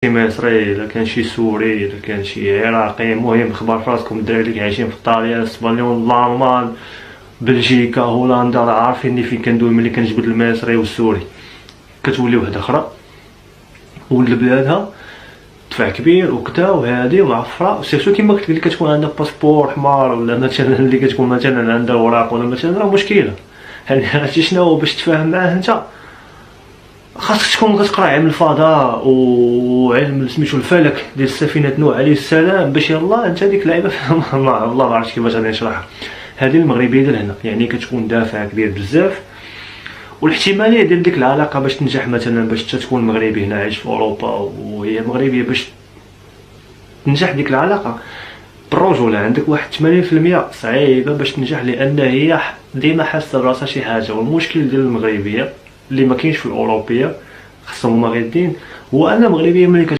شي مصري، الا كان شي سوري، الا كان شي عراقي، المهم خبر فراسكم الدراري اللي عايشين في ايطاليا، اسبانيول، الالمان، بلجيكا، هولندا، راه عارفيني فين كندوي ملي كنجبد المصري والسوري كتولي وحده اخرى، ولد بلادها دفع كبير وكذا وهادي ومعفره، سيرتو كيما قلت لك كتكون عندها باسبور حمار، ولا مثلا اللي كتكون مثلا عندها اوراق، ولا مثلا راه مشكله. يعني عرفتي شنو باش تفاهم معاه انت؟ خاصك تكون كتقرا علم الفضاء وعلم سميتو الفلك ديال سفينه نوح عليه السلام، باش يلاه انت ديك اللعيبه فهمها. والله ما عرفتش كيفاش غادي نشرحها. هذه المغربيه ديال هنا يعني كتكون دافع كبير بزاف، والاحتماليه ديال ديك العلاقه باش تنجح، مثلا باش تكون مغربي هنا عايش في اوروبا وهي مغربيه، باش تنجح ديك العلاقه بالرجوله عندك واحد 80% صعيبه باش تنجح، لان هي ديما حاسه براسها شي حاجه. والمشكل ديال المغربيه اللي ما كاينش في الاوروبيه، خاصهم هما غاديين، هو ان المغربيه ملي